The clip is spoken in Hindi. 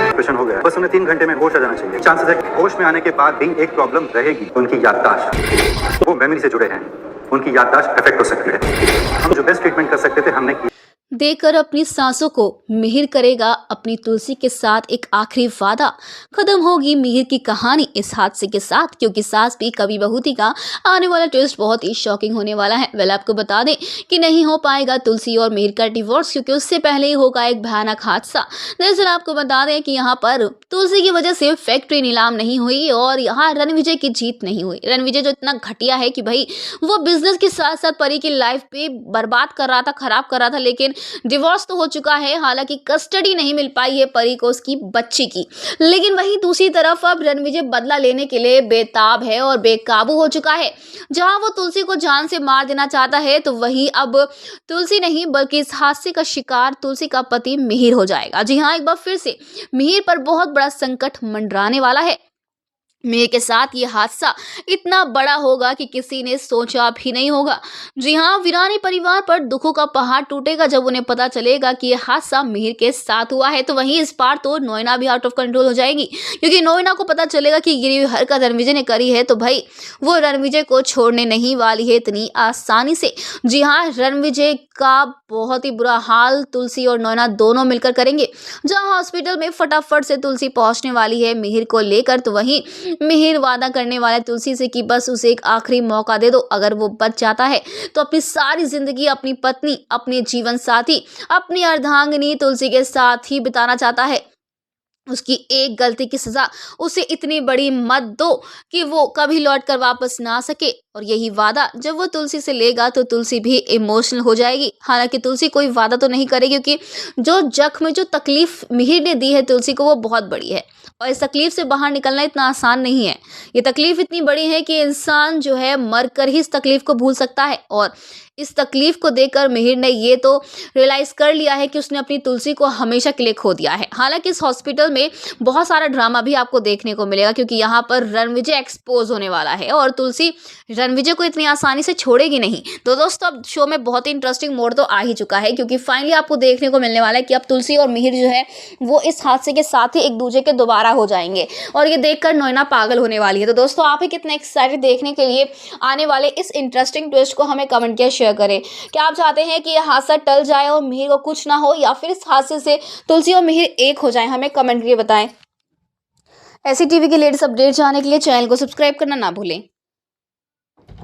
ऑपरेशन हो गया, बस उन्हें 3 घंटे में होश आ जाना चाहिए। चांसेस है कि होश में आने के बाद भी एक प्रॉब्लम रहेगी, उनकी याददाश्त। वो मेमोरी से जुड़े हैं, उनकी याददाश्त अफेक्ट हो सकती है। हम जो बेस्ट ट्रीटमेंट कर सकते थे हमने किया। देकर अपनी सांसों को मिहिर करेगा अपनी तुलसी के साथ एक आखिरी वादा। खत्म होगी मिहिर की कहानी इस हादसे के साथ, क्योंकि सास भी कभी बहू थी का आने वाला ट्विस्ट बहुत ही शॉकिंग होने वाला है। वेल, आपको बता दें कि नहीं हो पाएगा तुलसी और मिहिर का डिवोर्स, क्योंकि उससे पहले ही होगा एक भयानक हादसा। दरअसल आपको बता दें कि यहाँ पर तुलसी की वजह से फैक्ट्री नीलाम नहीं हुई और यहाँ रणविजय की जीत नहीं हुई। रणविजय जो इतना घटिया है कि भाई वो बिजनेस के साथ साथ परी की लाइफ पे बर्बाद कर रहा था, खराब कर रहा था, लेकिन डिवोर्स तो हो चुका है। हालांकि कस्टडी नहीं मिल पाई है परी को उसकी बच्ची की, लेकिन वहीं दूसरी तरफ अब रणविजय बदला लेने के लिए बेताब है और बेकाबू हो चुका है। जहां वो तुलसी को जान से मार देना चाहता है, तो वहीं अब तुलसी नहीं बल्कि इस हादसे का शिकार तुलसी का पति मिहिर हो जाएगा। जी हाँ, एक बार फिर से मिहिर पर बहुत बड़ा संकट मंडराने वाला है। मिहिर के साथ ये हादसा इतना बड़ा होगा कि किसी ने सोचा भी नहीं होगा। जी हाँ, वीरानी परिवार पर दुखों का पहाड़ टूटेगा जब उन्हें पता चलेगा कि ये हादसा मिहिर के साथ हुआ है। तो वहीं इस बार तो नोएना भी आउट ऑफ कंट्रोल हो जाएगी, क्योंकि नोएना को पता चलेगा कि गिरी हुई हरकत रणविजय ने करी है, तो भाई वो रणविजय को छोड़ने नहीं वाली है इतनी आसानी से। जी हाँ, रणविजय का बहुत ही बुरा हाल तुलसी और नोएना दोनों मिलकर करेंगे। जहाँ हॉस्पिटल में फटाफट से तुलसी पहुंचने वाली है मिहिर को लेकर, तो वहीं मिहिर वादा करने वाला तुलसी से कि बस उसे एक आखिरी मौका दे दो। अगर वो बच जाता है तो अपनी सारी जिंदगी अपनी पत्नी, अपने जीवन साथी, अपनी अर्धांगिनी तुलसी के साथ ही बिताना चाहता है। उसकी एक गलती की सजा उसे इतनी बड़ी मत दो कि वो कभी लौट कर वापस ना आ सके। और यही वादा जब वो तुलसी से लेगा तो तुलसी भी इमोशनल हो जाएगी। हालांकि तुलसी कोई वादा तो नहीं करेगी, क्योंकि जो जख्म, जो तकलीफ मिहिर ने दी है तुलसी को, वो बहुत बड़ी है और इस तकलीफ से बाहर निकलना इतना आसान नहीं है। ये तकलीफ इतनी बड़ी है कि इंसान जो है मर कर ही इस तकलीफ को भूल सकता है। और इस तकलीफ को देखकर मिहिर ने ये तो रियलाइज कर लिया है कि उसने अपनी तुलसी को हमेशा के लिए खो दिया है। हालांकि इस हॉस्पिटल में बहुत सारा ड्रामा भी आपको देखने को मिलेगा, क्योंकि यहाँ पर रणविजय एक्सपोज होने वाला है और तुलसी रणविजय को इतनी आसानी से छोड़ेगी नहीं। तो दोस्तों, अब शो में बहुत ही इंटरेस्टिंग मोड़ तो आ ही चुका है, क्योंकि फाइनली आपको देखने को मिलने वाला है कि अब तुलसी और मिहिर जो है वो इस हादसे के साथ ही एक दूसरे के दोबारा हो जाएंगे और ये देखकर नोएना पागल होने वाली है। तो दोस्तों, आप ही कितने एक्साइटेड देखने के लिए आने वाले इस इंटरेस्टिंग ट्विस्ट को हमें कमेंट किया शेयर करें। क्या आप चाहते हैं कि यह हादसा टल जाए और मिहिर को कुछ ना हो, या फिर इस हादसे से तुलसी और मिहिर एक हो जाएं? हमें कमेंट करके बताएं। ऐसी टीवी के लेटेस्ट अपडेट जानने के लिए चैनल को सब्सक्राइब करना ना भूलें।